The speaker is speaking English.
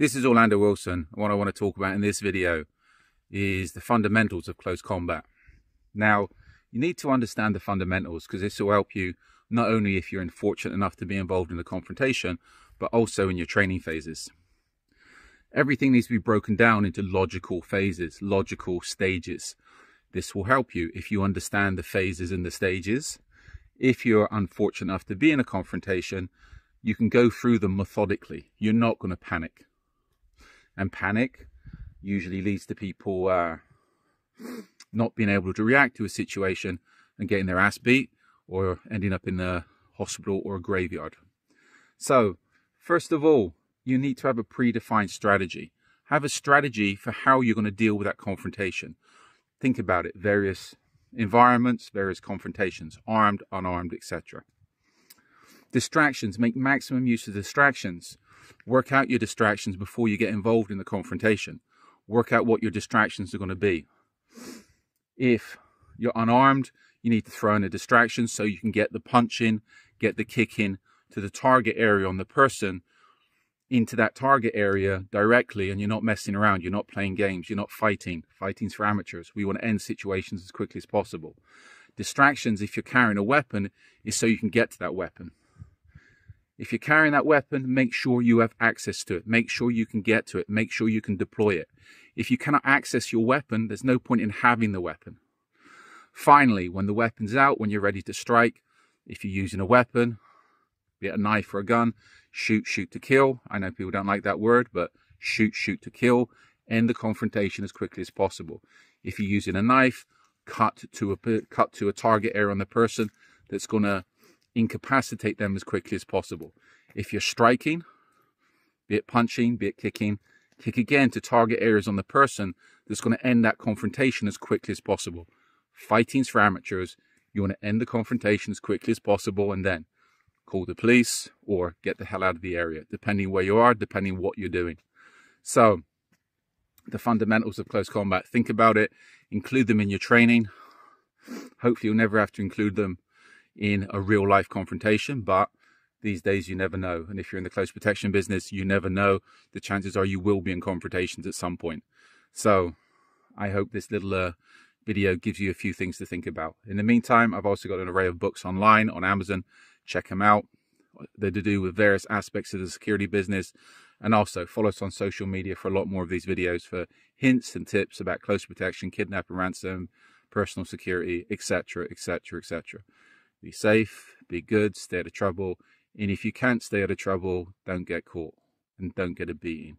This is Orlando Wilson. What I want to talk about in this video is the fundamentals of close combat. Now, you need to understand the fundamentals because this will help you not only if you're fortunate enough to be involved in the confrontation, but also in your training phases. Everything needs to be broken down into logical phases, logical stages. This will help you if you understand the phases and the stages. If you're unfortunate enough to be in a confrontation, you can go through them methodically. You're not going to panic. And panic usually leads to people not being able to react to a situation and getting their ass beat or ending up in a hospital or a graveyard. So, first of all, you need to have a predefined strategy. Have a strategy for how you're going to deal with that confrontation. Think about it. Various environments, various confrontations, armed, unarmed, etc. Distractions. Make maximum use of distractions. Work out your distractions before you get involved in the confrontation. Work out what your distractions are going to be. If you're unarmed, you need to throw in a distraction so you can get the punch in, get the kick in to the target area on the person, into that target area directly, and you're not messing around, you're not playing games, you're not fighting. Fighting's for amateurs. We want to end situations as quickly as possible. Distractions, if you're carrying a weapon, is so you can get to that weapon. If you're carrying that weapon, make sure you have access to it. Make sure you can get to it. Make sure you can deploy it. If you cannot access your weapon, there's no point in having the weapon. Finally, when the weapon's out, when you're ready to strike, if you're using a weapon, be it a knife or a gun, shoot, shoot to kill. I know people don't like that word, but shoot, shoot to kill. End the confrontation as quickly as possible. If you're using a knife, cut to a target area on the person that's going to incapacitate them as quickly as possible. If you're striking, be it punching, be it kicking, kick again to target areas on the person that's going to end that confrontation as quickly as possible. Fighting's for amateurs. You want to end the confrontation as quickly as possible and then call the police or get the hell out of the area, depending where you are, depending what you're doing. So, the fundamentals of close combat, think about it, include them in your training. Hopefully you'll never have to include them in a real life confrontation, but these days you never know. And if you're in the close protection business, you never know. The chances are you will be in confrontations at some point. So I hope this little video gives you a few things to think about. In the meantime, I've also got an array of books online on Amazon. Check them out. They're to do with various aspects of the security business. And also follow us on social media for a lot more of these videos for hints and tips about close protection, kidnap and ransom, personal security, etc., etc., etc. Be safe, be good, stay out of trouble. And if you can't stay out of trouble, don't get caught and don't get a beating.